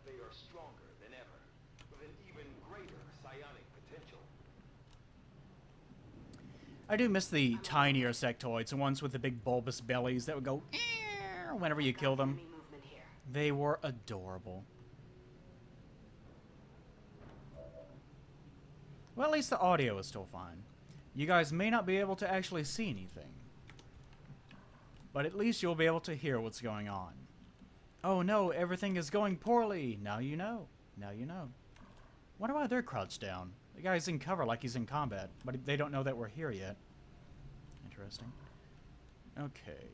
They are stronger than ever, with an even greater psionic potential. I do miss the tinier sectoids, the ones with the big bulbous bellies that would go whenever you kill them. They were adorable. Well, at least the audio is still fine. You guys may not be able to actually see anything, but at least you'll be able to hear what's going on. Oh no, everything is going poorly. Now you know. Now you know. Wonder why they're crouched down. The guy's in cover like he's in combat, but they don't know that we're here yet. Interesting. Okay.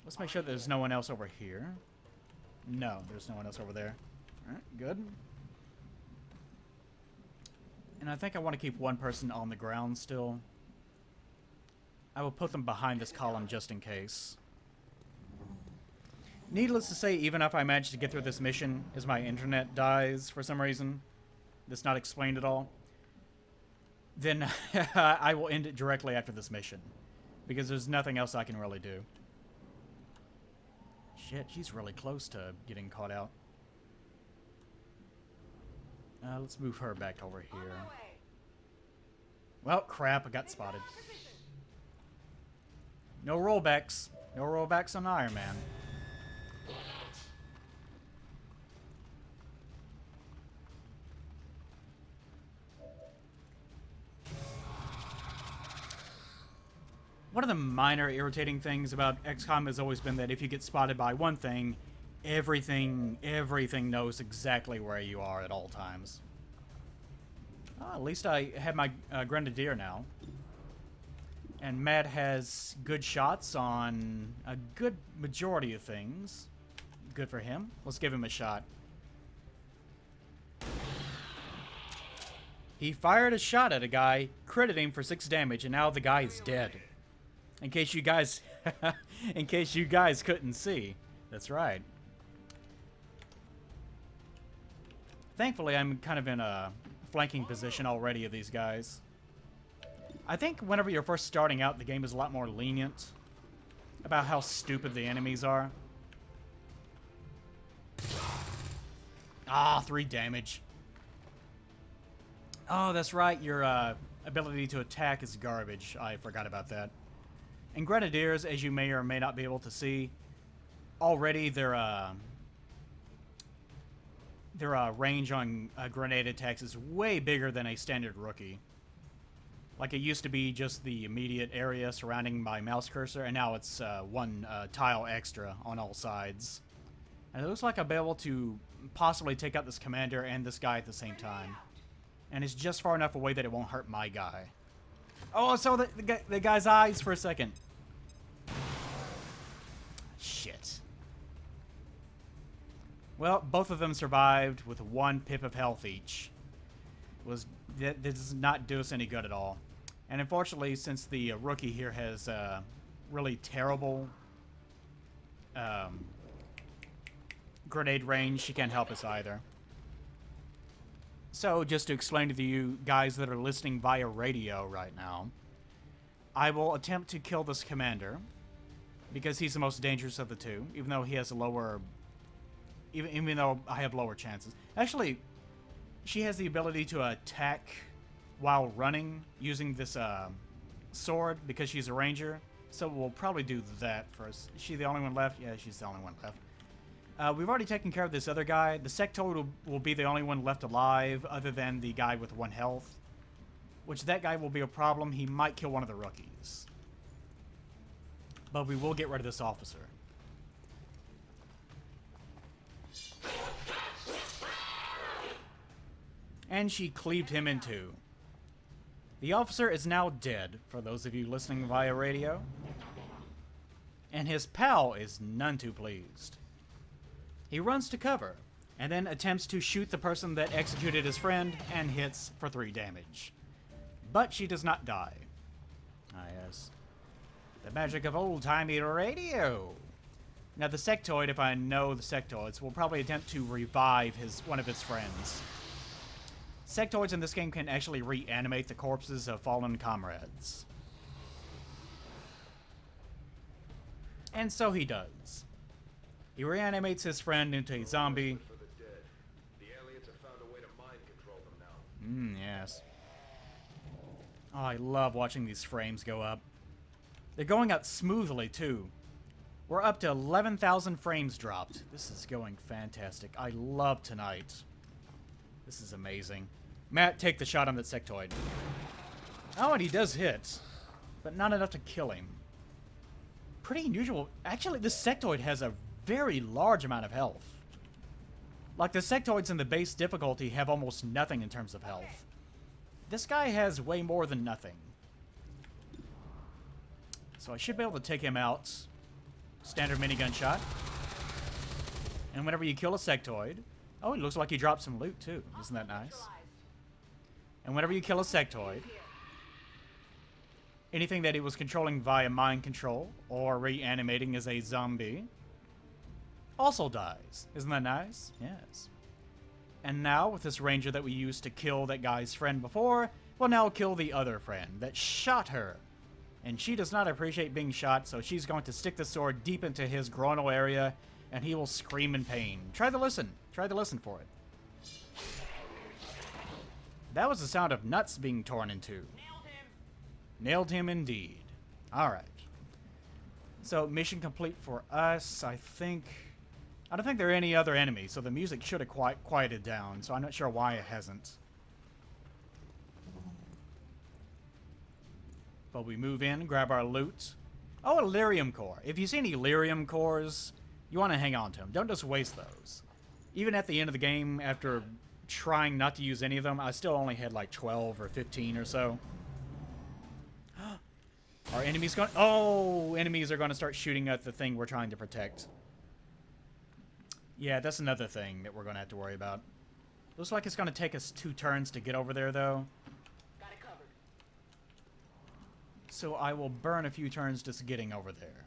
Let's make sure there's no one else over here. No, there's no one else over there. Alright, good. And I think I want to keep one person on the ground still. I will put them behind this column just in case. Needless to say, even if I manage to get through this mission, as my internet dies for some reason, that's not explained at all, then I will end it directly after this mission. Because there's nothing else I can really do. Shit, she's really close to getting caught out. Let's move her back over here. Well, crap, I got spotted. No rollbacks. No rollbacks on Iron Man. One of the minor irritating things about XCOM has always been that if you get spotted by one thing, everything knows exactly where you are at all times. Oh, at least I have my Grenadier now. And Matt has good shots on a good majority of things. Good for him. Let's give him a shot. He fired a shot at a guy, critted him for 6 damage, and now the guy is dead. In case you guys couldn't see. That's right. Thankfully, I'm kind of in a flanking position already of these guys. I think whenever you're first starting out, the game is a lot more lenient about how stupid the enemies are. Ah, 3 damage. Oh, that's right. Your ability to attack is garbage. I forgot about that. And Grenadiers, as you may or may not be able to see, already their range on grenade attacks is way bigger than a standard rookie. Like, it used to be just the immediate area surrounding my mouse cursor, and now it's one tile extra on all sides. And it looks like I'll be able to possibly take out this commander and this guy at the same time. And it's just far enough away that it won't hurt my guy. Oh, I saw the guy's eyes for a second. Shit. Well, both of them survived with 1 pip of health each. That does not do us any good at all. And unfortunately, since the rookie here has really terrible grenade range, she can't help us either. So, just to explain to you guys that are listening via radio right now, I will attempt to kill this commander, because he's the most dangerous of the two, even though he has a lower... Even though I have lower chances. Actually, she has the ability to attack while running using this sword, because she's a ranger. So we'll probably do that first. Is she the only one left? Yeah, she's the only one left. We've already taken care of this other guy. The sectoid will be the only one left alive, other than the guy with 1 health. Which, that guy will be a problem. He might kill one of the rookies. But we will get rid of this officer. And she cleaved him in two. The officer is now dead, for those of you listening via radio. And his pal is none too pleased. He runs to cover, and then attempts to shoot the person that executed his friend, and hits for 3 damage. But she does not die. Ah, yes. The magic of old-timey radio. Now, the sectoid, if I know the sectoids, will probably attempt to revive one of his friends. Sectoids in this game can actually reanimate the corpses of fallen comrades. And so he does. He reanimates his friend into a zombie. For the dead. The aliens have found a way to mind control them now. Yes. Oh, I love watching these frames go up. They're going up smoothly, too. We're up to 11,000 frames dropped. This is going fantastic. I love tonight. This is amazing. Matt, take the shot on that sectoid. Oh, and he does hit, but not enough to kill him. Pretty unusual. Actually, this sectoid has a very large amount of health. Like, the sectoids in the base difficulty have almost nothing in terms of health. This guy has way more than nothing. So I should be able to take him out. Standard minigun shot. And whenever you kill a sectoid... Oh, it looks like he dropped some loot, too. Isn't that nice? And whenever you kill a sectoid... anything that he was controlling via mind control or reanimating as a zombie also dies. Isn't that nice? Yes. And now, with this ranger that we used to kill that guy's friend before, we'll now kill the other friend that shot her. And she does not appreciate being shot, so she's going to stick the sword deep into his groinal area, and he will scream in pain. Try to listen. Try to listen for it. That was the sound of nuts being torn in two. Nailed him indeed. Alright. So, mission complete for us, I think... I don't think there are any other enemies, so the music should have quieted down, so I'm not sure why it hasn't. But we move in, grab our loot. Oh, a lyrium core. If you see any lyrium cores, you want to hang on to them. Don't just waste those. Even at the end of the game, after trying not to use any of them, I still only had like 12 or 15 or so. Are enemies going... Oh, enemies are going to start shooting at the thing we're trying to protect. Yeah, that's another thing that we're going to have to worry about. Looks like it's going to take us 2 turns to get over there, though. Got it covered. So I will burn a few turns just getting over there.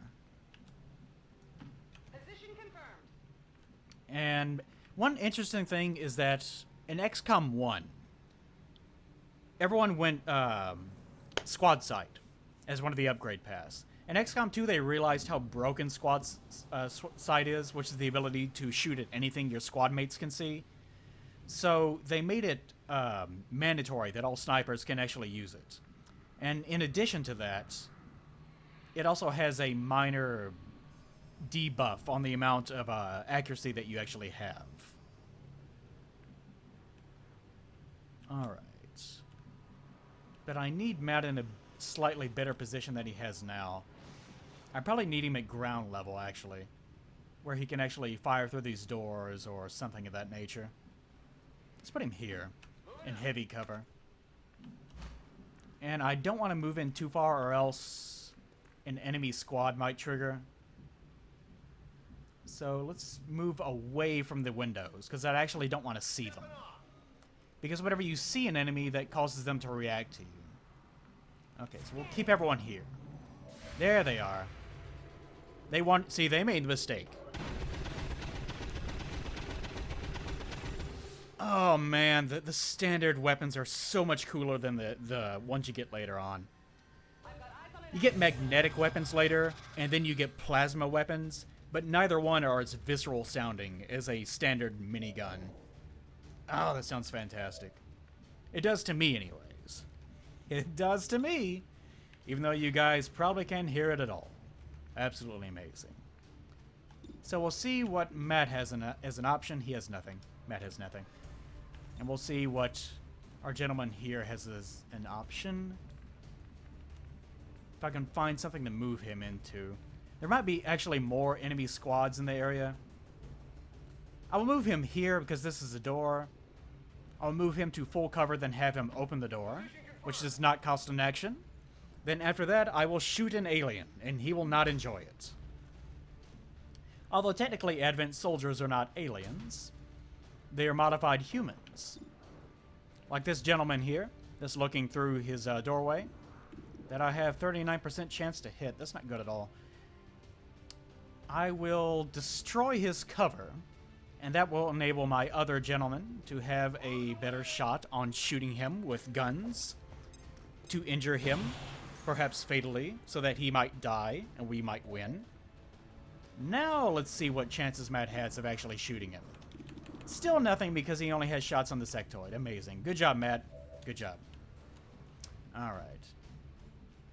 Position confirmed. And one interesting thing is that in XCom 1, everyone went squad site as one of the upgrade paths. In XCOM 2, they realized how broken squad sight is, which is the ability to shoot at anything your squad mates can see. So they made it mandatory that all snipers can actually use it. And in addition to that, it also has a minor debuff on the amount of accuracy that you actually have. Alright. But I need Matt in a slightly better position than he has now. I probably need him at ground level, actually, where he can actually fire through these doors or something of that nature. Let's put him here, in heavy cover. And I don't want to move in too far, or else an enemy squad might trigger. So let's move away from the windows, because I actually don't want to see them. Because whenever you see an enemy, that causes them to react to you. Okay, so we'll keep everyone here. There they are. See, they made the mistake. Oh man, the standard weapons are so much cooler than the ones you get later on. You get magnetic weapons later, and then you get plasma weapons, but neither one are as visceral sounding as a standard minigun. Oh, that sounds fantastic. It does to me, anyways. It does to me, even though you guys probably can't hear it at all. Absolutely amazing. So we'll see what Matt has as an option. He has nothing. Matt has nothing. And we'll see what our gentleman here has as an option. If I can find something to move him into. There might be actually more enemy squads in the area. I will move him here because this is a door. I'll move him to full cover, then have him open the door, which does not cost an action. Then after that, I will shoot an alien, and he will not enjoy it. Although technically Advent soldiers are not aliens. They are modified humans. Like this gentleman here, that's looking through his doorway, that I have 39% chance to hit. That's not good at all. I will destroy his cover, and that will enable my other gentleman to have a better shot on shooting him with guns, to injure him, perhaps fatally, so that he might die and we might win. Now let's see what chances Matt has of actually shooting him. Still nothing because he only has shots on the sectoid. Amazing. Good job, Matt. Good job. Alright.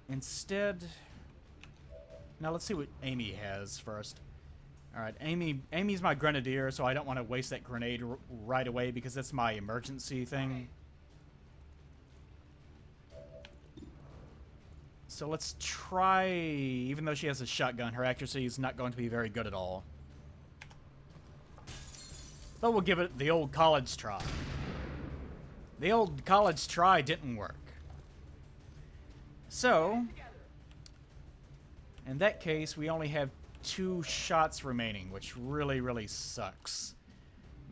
Instead... Now let's see what Amy has first. Alright, Amy's my grenadier, so I don't want to waste that grenade right away because that's my emergency thing. So let's try... Even though she has a shotgun, her accuracy is not going to be very good at all. But we'll give it the old college try. The old college try didn't work. So, in that case, we only have 2 shots remaining, which really, really sucks.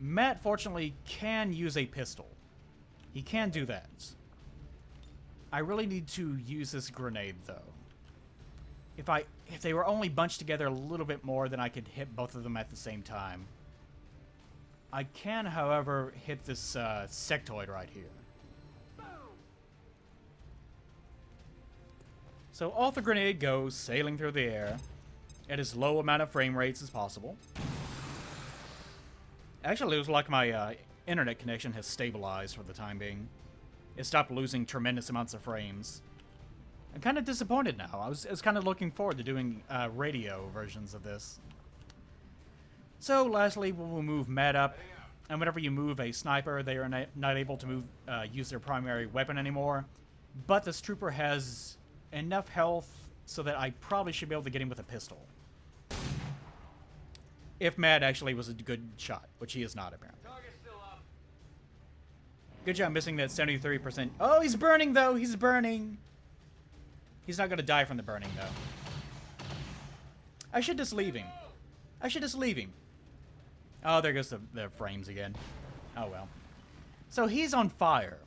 Matt, fortunately, can use a pistol. He can do that. I really need to use this grenade, though. If they were only bunched together a little bit more, then I could hit both of them at the same time. I can, however, hit this sectoid right here. So off the grenade goes, sailing through the air, at as low amount of frame rates as possible. Actually, it looks like my internet connection has stabilized for the time being. It stopped losing tremendous amounts of frames. I'm kind of disappointed now. I was kind of looking forward to doing radio versions of this. So, lastly, we'll move Matt up. And whenever you move a sniper, they are not able to use their primary weapon anymore. But this trooper has enough health so that I probably should be able to get him with a pistol. If Matt actually was a good shot, which he is not, apparently. Target's still up. Good job missing that 73%. Oh, he's burning, though! He's burning! He's not going to die from the burning, though. I should just leave him. I should just leave him. Oh, there goes the frames again. Oh, well. So he's on fire.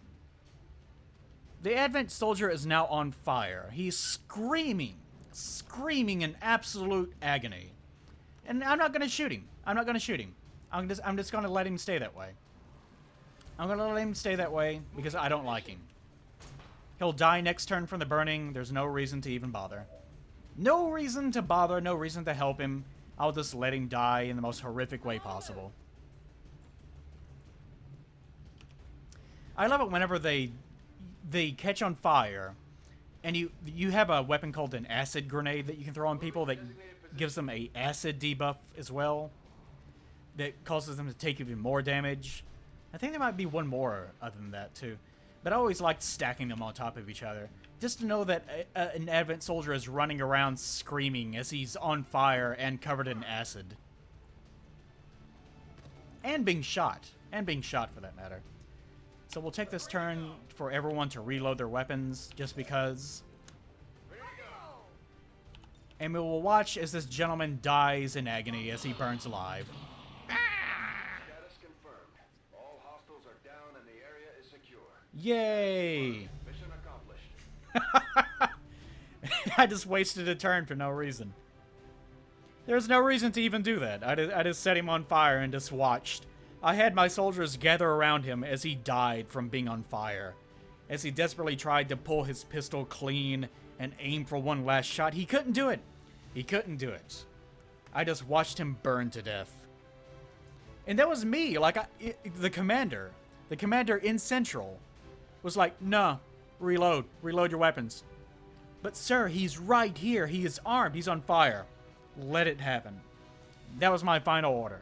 The Advent soldier is now on fire. He's screaming. Screaming in absolute agony. And I'm not going to shoot him. I'm not going to shoot him. I'm just going to let him stay that way. I'm going to let him stay that way because I don't like him. He'll die next turn from the burning. There's no reason to even bother. No reason to bother. No reason to help him. I'll just let him die in the most horrific way possible. I love it whenever they catch on fire, and you have a weapon called an acid grenade that you can throw on people that gives them a acid debuff as well, that causes them to take even more damage. I think there might be one more other than that too, but I always liked stacking them on top of each other. Just to know that an Advent soldier is running around screaming as he's on fire and covered in acid. And being shot. And being shot, for that matter. So we'll take this turn for everyone to reload their weapons, just because. And we will watch as this gentleman dies in agony as he burns alive. Status confirmed. All hostiles are down and the area is secure. Yay! Mission accomplished. I just wasted a turn for no reason. There's no reason to even do that. I just set him on fire and just watched. I had my soldiers gather around him as he died from being on fire. As he desperately tried to pull his pistol clean and aim for one last shot. He couldn't do it. He couldn't do it. I just watched him burn to death. And that was me. Like, the commander in Central was like, nah, reload your weapons. But sir, he's right here. He is armed. He's on fire. Let it happen. That was my final order.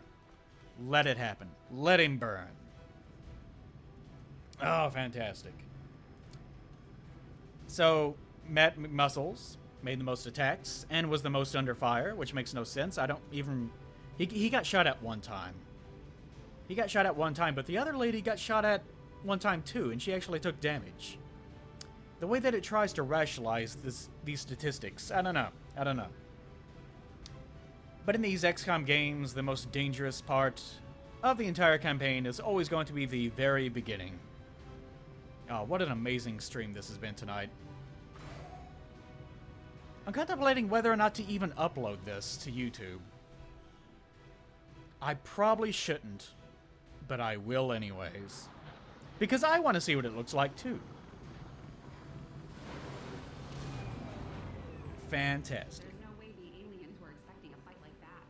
Let it happen. Let him burn. Oh, fantastic. So, Matt McMuscles made the most attacks and was the most under fire, which makes no sense. I don't even... He got shot at one time. He got shot at one time, but the other lady got shot at one time too, and she actually took damage. The way that it tries to rationalize these statistics, I don't know. But in these XCOM games, the most dangerous part of the entire campaign is always going to be the very beginning. Oh, what an amazing stream this has been tonight. I'm contemplating whether or not to even upload this to YouTube. I probably shouldn't, but I will anyways. Because I want to see what it looks like too. Fantastic. There's no way the aliens were expecting a fight like that.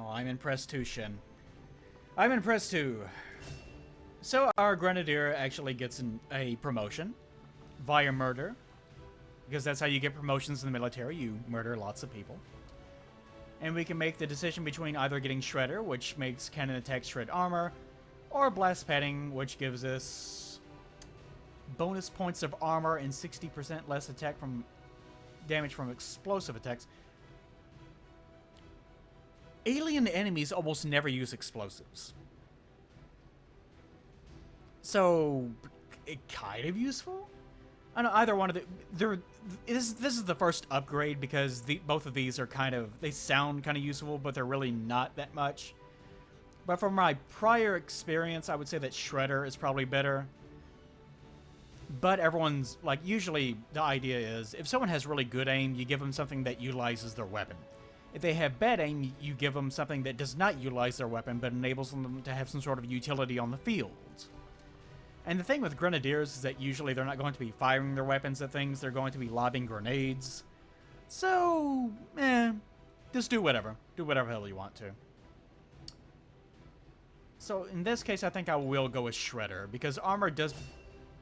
Oh, I'm impressed too, Shin. I'm impressed too. So our Grenadier actually gets a promotion via murder. Because that's how you get promotions in the military. You murder lots of people. And we can make the decision between either getting Shredder, which makes cannon attacks shred armor, or Blast Padding, which gives us bonus points of armor and 60% less attack from damage from explosive attacks. Alien enemies almost never use explosives. So, kind of useful? I don't know, either one of this is the first upgrade because both of these are they sound kind of useful, but they're really not that much. But from my prior experience, I would say that Shredder is probably better. But everyone's, like, usually the idea is, if someone has really good aim, you give them something that utilizes their weapon. If they have bad aim, you give them something that does not utilize their weapon, but enables them to have some sort of utility on the field. And the thing with Grenadiers is that usually they're not going to be firing their weapons at things, they're going to be lobbing grenades. So, just do whatever. Do whatever hell you want to. So, in this case, I think I will go with Shredder, because armor does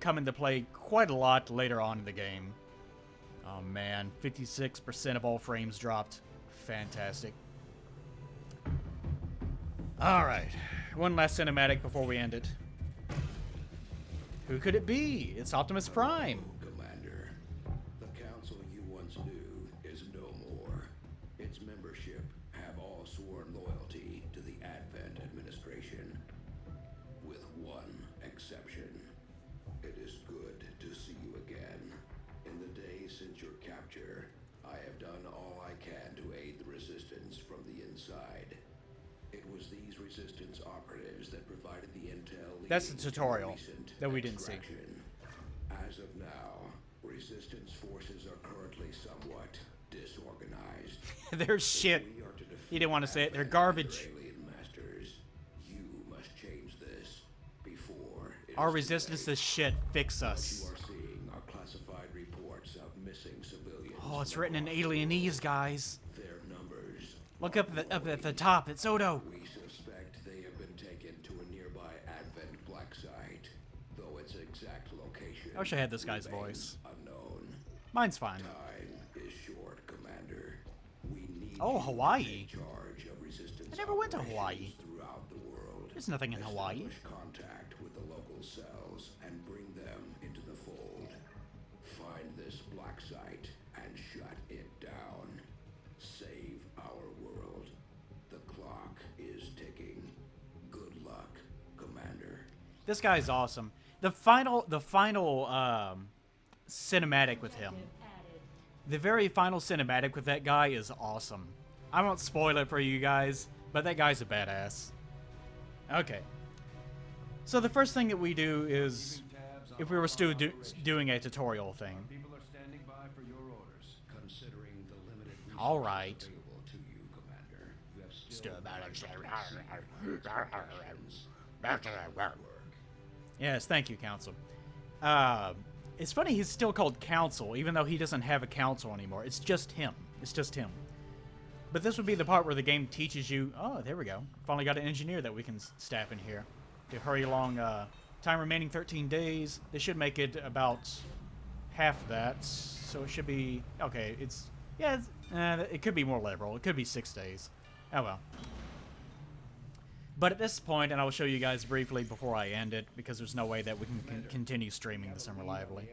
come into play quite a lot later on in the game. Oh man, 56% of all frames dropped. Fantastic. Alright, one last cinematic before we end it. Who could it be? It's Optimus Prime. Commander, the council you once knew is no more. Its membership have all sworn loyalty to the Advent administration, with one exception. It is good to see you again. In the days since your capture, I have done all I can to aid the resistance from the inside. It was these resistance operatives that provided the intel. That's the tutorial that we didn't see. As of now, resistance forces are currently somewhat disorganized. They're shit. He didn't want to say it. They're garbage. Alien masters, you must change this before Our resistance is shit. Fix us. you are seeing are classified reports of missing civilians. Oh, it's written in alienese, guys. Their numbers. Look up at the top. It's Odo. We suspect they have been taken to a nearby Advent black site, though its exact location. I wish I had this guy's remains voice. Unknown. Mine's fine. Time is short, Commander. We need Oh, you to Hawaii. take charge of resistance I never went to Hawaii. operations throughout the world. There's nothing in Hawaii. Establish contact with the local cells and bring them into the fold. Find this black site and shut it down. Save our world. The clock is ticking. Good luck, Commander. This guy's awesome. The final cinematic with him. The very final cinematic with that guy is awesome. I won't spoil it for you guys, but that guy's a badass. Okay. So the first thing that we do is, if we were still doing a tutorial thing. People are standing by for your orders. Considering the limited All right. available to you, Commander, you have still Yes, thank you, Council. It's funny he's still called Council, even though he doesn't have a council anymore. It's just him. It's just him. But this would be the part where the game teaches you... Oh, there we go. Finally got an engineer that we can staff in here to hurry along. Time remaining 13 days. They should make it about half that. So it should be... Okay, it's... Yeah, it could be more liberal. It could be 6 days. Oh, well. But at this point, and I'll show you guys briefly before I end it, because there's no way that we can continue streaming this unreliably.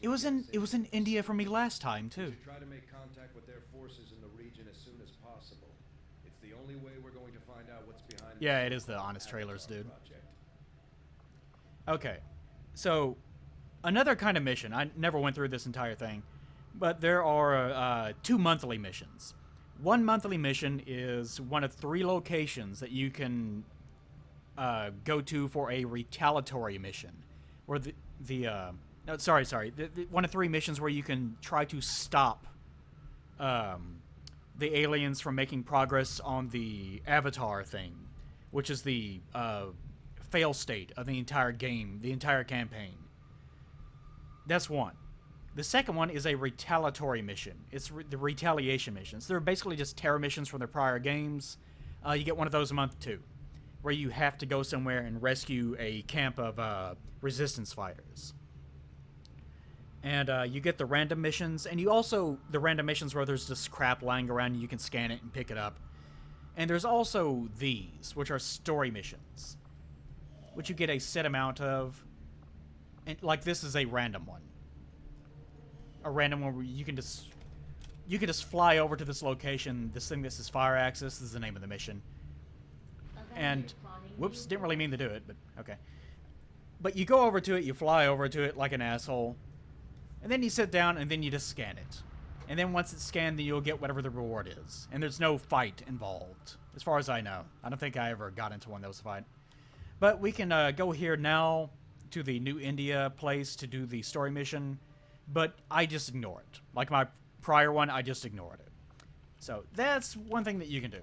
It was in India for me last time too. Try to make contact with their forces in the region as soon as possible. It's the only way we're going to find out what's behind. Yeah, it is the honest trailers, dude. Okay, so another kind of mission. I never went through this entire thing, but there are 2 monthly missions. One monthly mission is one of 3 locations that you can go to for a retaliatory mission, where one of 3 missions where you can try to stop the aliens from making progress on the Avatar thing, which is the fail state of the entire game, the entire campaign. That's one. The second one is a retaliatory mission. It's the retaliation missions. They're basically just terror missions from their prior games. You get one of those a month too, where you have to go somewhere and rescue a camp of resistance fighters. And you get the random missions, and you also, the random missions where there's just crap lying around and you can scan it and pick it up. And there's also these, which are story missions, which you get a set amount of. And like this is a random one. A random one where you can just fly over to this location. This thing that says Fire Axis is the name of the mission. And whoops, didn't really mean to do it, but okay. But you go over to it, you fly over to it like an asshole, and then you sit down and then you just scan it. And then once it's scanned, then you'll get whatever the reward is. And there's no fight involved, as far as I know. I don't think I ever got into one that was a fight. But we can go here now to the New India place to do the story mission. But I just ignore it. Like my prior one, I just ignored it. So that's one thing that you can do.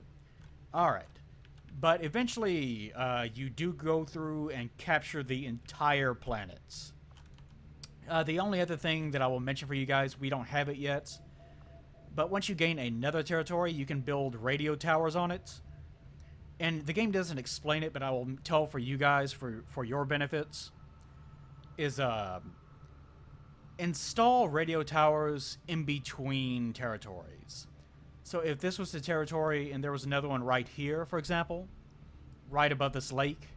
Alright. But eventually, you do go through and capture the entire planets. The only other thing that I will mention for you guys, we don't have it yet. But once you gain another territory, you can build radio towers on it. And the game doesn't explain it, but I will tell for you guys, for your benefits, is install radio towers in between territories. So if this was the territory and there was another one right here, for example, right above this lake,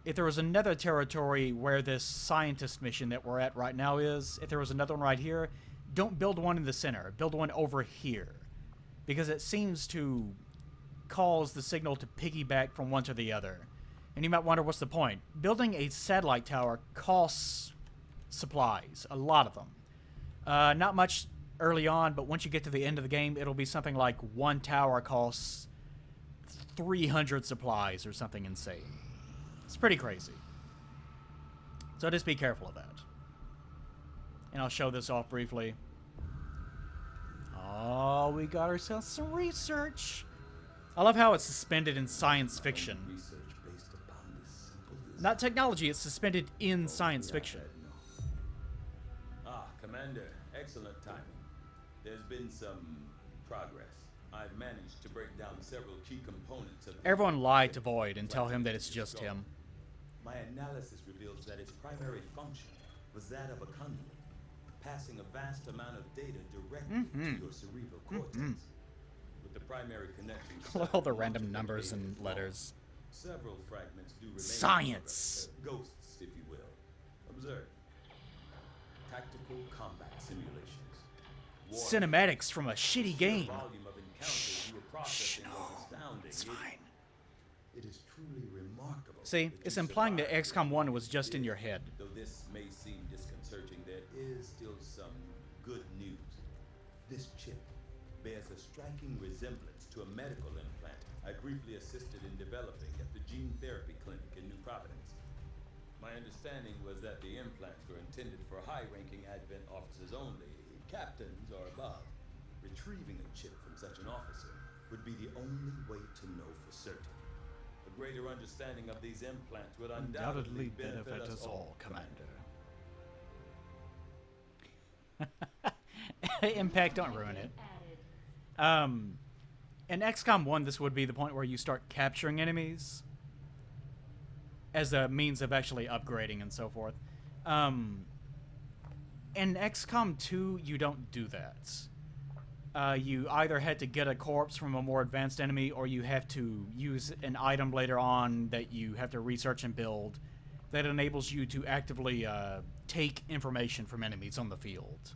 if there was another territory where this scientist mission that we're at right now is, if there was another one right here, don't build one in the center. Build one over here. Because it seems to cause the signal to piggyback from one to the other. And you might wonder, what's the point? Building a satellite tower costs supplies. A lot of them. Not much early on, but once you get to the end of the game, it'll be something like one tower costs 300 supplies or something insane. It's pretty crazy. So just be careful of that. And I'll show this off briefly. Oh, we got ourselves some research. I love how it's suspended in science fiction. Not technology, it's suspended in science fiction. Ah, Commander, excellent timing. There's been some progress. I've managed to break down several key components of... Everyone lied to Void and tell him that it's just him. My analysis reveals that its primary function was that of a conduit, passing a vast amount of data directly to your cerebral cortex. With the primary connection... All the random numbers and letters. Several fragments do remain... Science! Ghosts, if you will. Observe. Tactical combat simulations. Cinematics from a shitty game. It's fine. It is truly remarkable. See, it's implying that XCOM 1 was just in your head. Though this may seem disconcerting, there is still some good news. This chip bears a striking resemblance to a medical implant I briefly assisted in developing at the gene therapy clinic in New Providence. My understanding was that the implants were intended for high-ranking Advent officers only, captains or above. Retrieving a chip from such an officer would be the only way to know for certain. A greater understanding of these implants would undoubtedly benefit us all, Commander. Impact, don't ruin it. In XCOM 1, this would be the point where you start capturing enemies as a means of actually upgrading and so forth. In XCOM 2, you don't do that. You either had to get a corpse from a more advanced enemy, or you have to use an item later on that you have to research and build that enables you to actively take information from enemies on the field.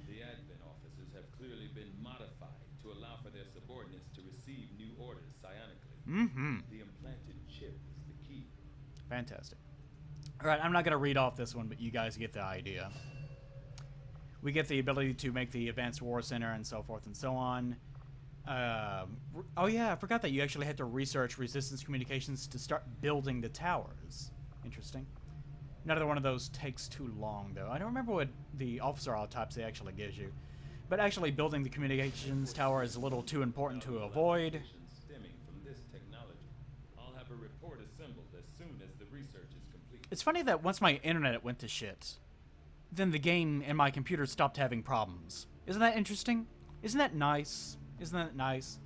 The Advent officers have clearly been modified to allow for their subordinates to receive new orders psionically. The implanted chip is the key. Fantastic. Alright, I'm not going to read off this one, but you guys get the idea. We get the ability to make the Advanced War Center and so forth and so on. Oh yeah, I forgot that you actually had to research resistance communications to start building the towers. Interesting. Another one of those takes too long, though. I don't remember what the officer autopsy actually gives you. But actually building the communications tower is a little too important to avoid. Stemming from this technology. I'll have a report assembled as soon as the research is complete. It's funny that once my internet went to shit, then the game and my computer stopped having problems. Isn't that interesting? Isn't that nice? Isn't that nice?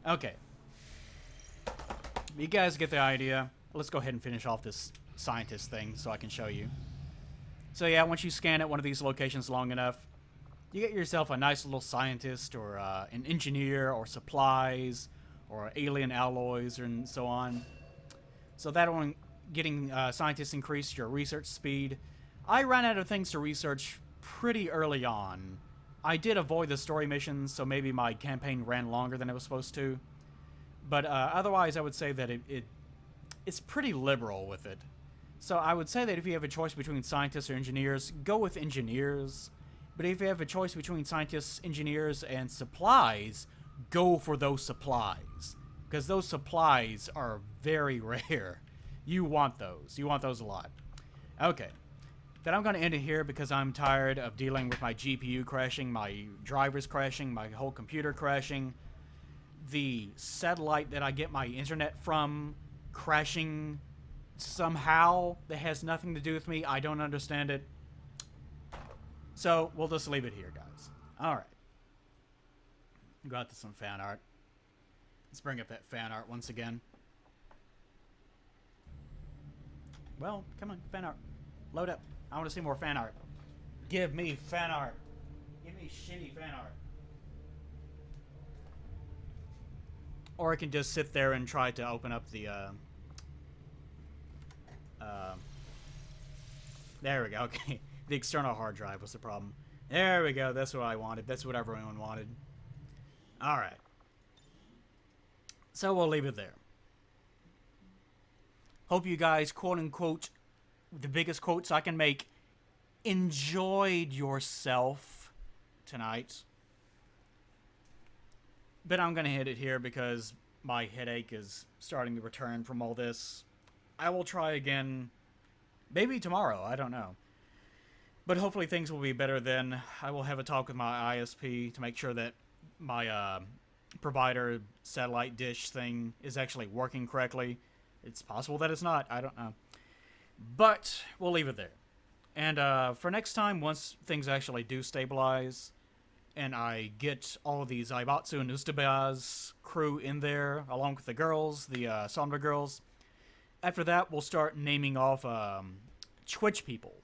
Okay. You guys get the idea. Let's go ahead and finish off this scientist thing so I can show you. So yeah, once you scan at one of these locations long enough, you get yourself a nice little scientist or an engineer or supplies or alien alloys and so on. So that one, getting scientists increased your research speed. I ran out of things to research pretty early on. I did avoid the story missions, so maybe my campaign ran longer than it was supposed to. But otherwise, I would say that it's pretty liberal with it. So I would say that if you have a choice between scientists or engineers, go with engineers. But if you have a choice between scientists, engineers, and supplies, go for those supplies. Because those supplies are very rare. You want those. You want those a lot. Okay. Then I'm going to end it here because I'm tired of dealing with my GPU crashing, my drivers crashing, my whole computer crashing, the satellite that I get my internet from crashing somehow that has nothing to do with me. I don't understand it. So we'll just leave it here, guys. All right. Go out to some fan art. Let's bring up that fan art once again. Well, come on, fan art. Load up. I want to see more fan art. Give me fan art. Give me shitty fan art. Or I can just sit there and try to open up the, there we go, okay. The external hard drive was the problem. There we go, that's what I wanted. That's what everyone wanted. Alright. So we'll leave it there. Hope you guys, quote-unquote, the biggest quotes I can make, enjoyed yourself tonight. But I'm going to hit it here because my headache is starting to return from all this. I will try again, maybe tomorrow, I don't know. But hopefully things will be better then. I will have a talk with my ISP to make sure that my provider satellite dish thing is actually working correctly. It's possible that it's not, I don't know. But we'll leave it there. And for next time, once things actually do stabilize, and I get all of these Aibatsu and Ustabaz crew in there, along with the girls, the Sombra girls, after that, we'll start naming off Twitch people.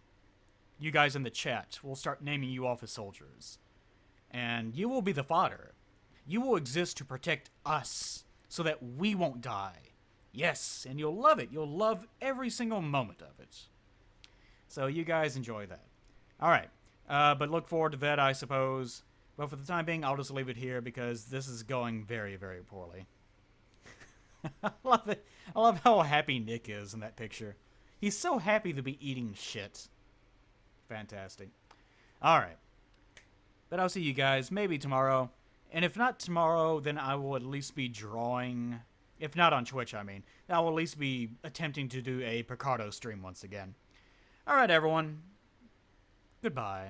You guys in the chat, we'll start naming you off as soldiers. And you will be the fodder. You will exist to protect us, so that we won't die. Yes, and you'll love it. You'll love every single moment of it. So you guys enjoy that. Alright, but look forward to that, I suppose. But for the time being, I'll just leave it here because this is going very, very poorly. I love it. I love how happy Nick is in that picture. He's so happy to be eating shit. Fantastic. Alright. But I'll see you guys maybe tomorrow. And if not tomorrow, then I will at least be drawing... If not on Twitch, I mean. I will at least be attempting to do a Picardo stream once again. Alright, everyone. Goodbye.